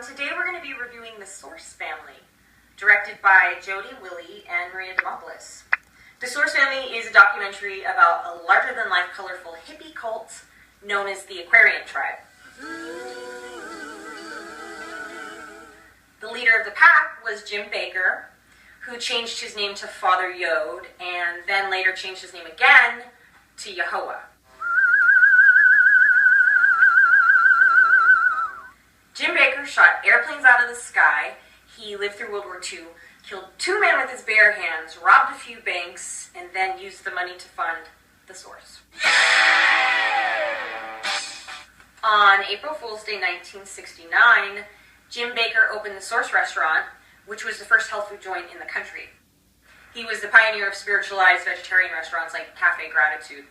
Today we're going to be reviewing The Source Family, directed by Jody Willie and Maria Demopoulos. The Source Family is a documentary about a larger-than-life colorful hippie cult known as the Aquarian Tribe. The leader of the pack was Jim Bakker, who changed his name to Father Yod, and then later changed his name again to Yehovah. Jim Bakker shot airplanes out of the sky. He lived through World War II, killed 2 men with his bare hands, robbed a few banks, and then used the money to fund The Source. On April Fool's Day 1969, Jim Bakker opened The Source restaurant, which was the first health food joint in the country. He was the pioneer of spiritualized vegetarian restaurants like Cafe Gratitude.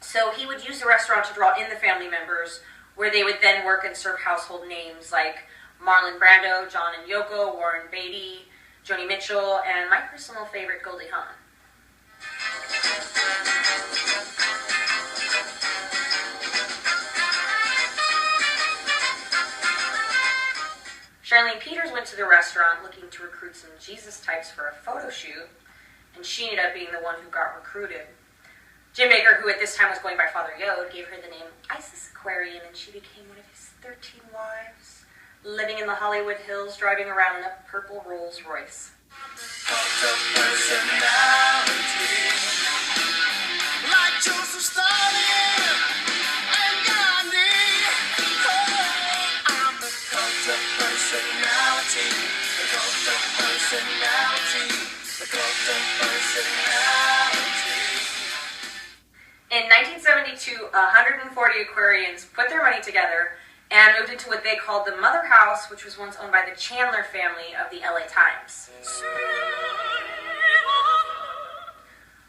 So he would use the restaurant to draw in the family members, where they would then work and serve household names like Marlon Brando, John and Yoko, Warren Beatty, Joni Mitchell, and my personal favorite, Goldie Hawn. Charlene Peters went to the restaurant looking to recruit some Jesus types for a photo shoot, and she ended up being the one who got recruited. Jim Bakker, who at this time was going by Father Yod, gave her the name Isis Aquarian, and she became one of his 13 wives, living in the Hollywood Hills, driving around in a purple Rolls Royce. In 1972, 140 Aquarians put their money together and moved into what they called the Mother House, which was once owned by the Chandler family of the LA Times.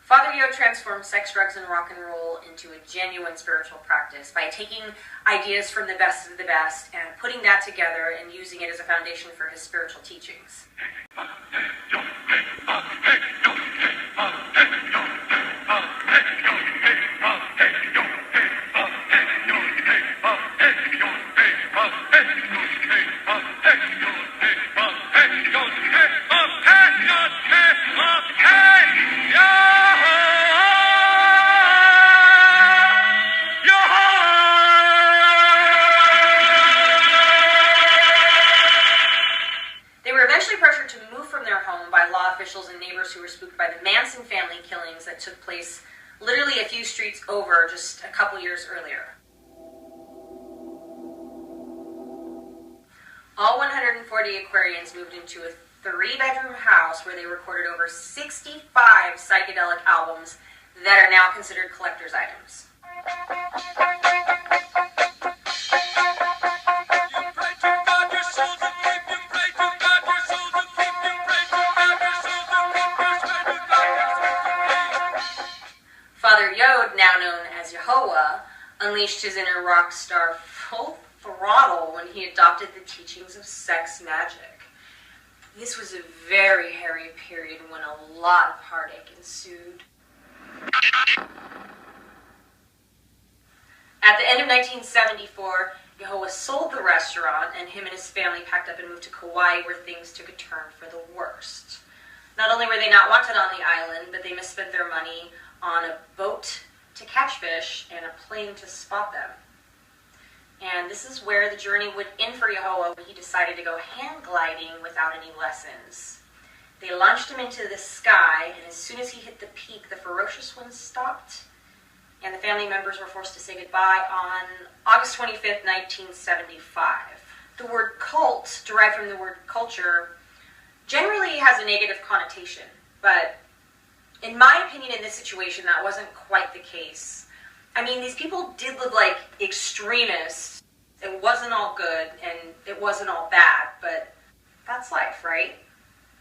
Father Yod transformed sex, drugs, and rock and roll into a genuine spiritual practice by taking ideas from the best of the best and putting that together and using it as a foundation for his spiritual teachings. Officials and neighbors who were spooked by the Manson family killings that took place literally a few streets over just a couple years earlier. All 140 Aquarians moved into a 3-bedroom house where they recorded over 65 psychedelic albums that are now considered collector's items. Father Yod, now known as Yehovah, unleashed his inner rock star full throttle when he adopted the teachings of sex magic. This was a very hairy period when a lot of heartache ensued. At the end of 1974, Yehovah sold the restaurant, and him and his family packed up and moved to Kauai, where things took a turn for the worst. Not only were they not wanted on the island, but they misspent their money on a boat to catch fish and a plane to spot them. And this is where the journey would end for Yehovah when he decided to go hang gliding without any lessons. They launched him into the sky, and as soon as he hit the peak, the ferocious winds stopped, and the family members were forced to say goodbye on August 25th, 1975. The word cult, derived from the word culture, generally has a negative connotation, but in my opinion, in this situation, that wasn't quite the case. I mean, these people did live like extremists. It wasn't all good, and it wasn't all bad, but that's life, right?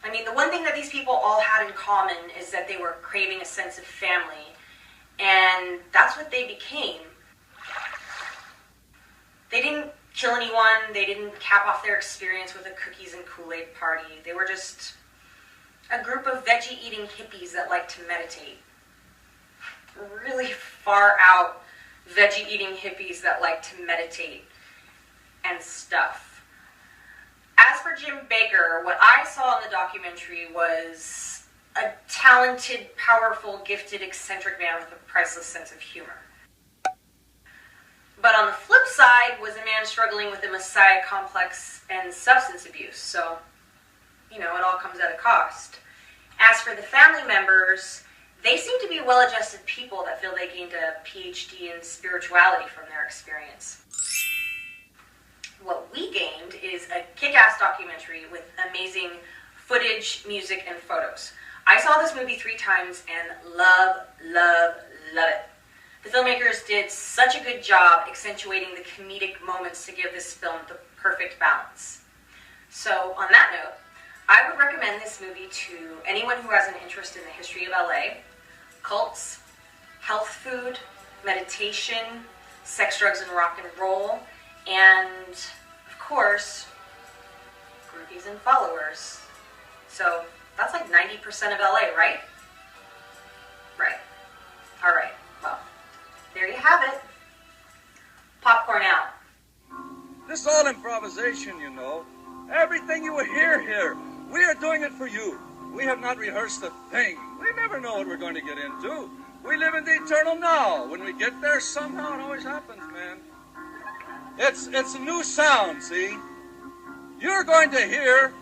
I mean, the one thing that these people all had in common is that they were craving a sense of family, and that's what they became. They didn't kill anyone. They didn't cap off their experience with a cookies and Kool-Aid party. They were just a group of veggie-eating hippies that like to meditate. Really far out veggie-eating hippies that like to meditate and stuff. for Jim Bakker, what I saw in the documentary was a talented, powerful, gifted, eccentric man with a priceless sense of humor. But on the flip side was a man struggling with a messiah complex and substance abuse. So, you know, it all comes at a cost. As for the family members, they seem to be well-adjusted people that feel they gained a PhD in spirituality from their experience. What we gained is a kick-ass documentary with amazing footage, music, and photos. I saw this movie 3 times and love it. The filmmakers did such a good job accentuating the comedic moments to give this film the perfect balance. So, on that note, I would recommend this movie to anyone who has an interest in the history of LA, cults, health food, meditation, sex, drugs, and rock and roll, and, of course, groupies and followers. So, that's like 90% of LA, right? Right. Alright, well, there you have it. Popcorn out. This is all improvisation, you know. Everything you will hear here, we are doing it for you. We have not rehearsed a thing. We never know what we're going to get into. We live in the eternal now. When we get there, somehow it always happens, man. It's a new sound, see? You're going to hear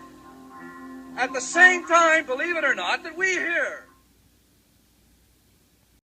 at the same time, believe it or not, that we hear.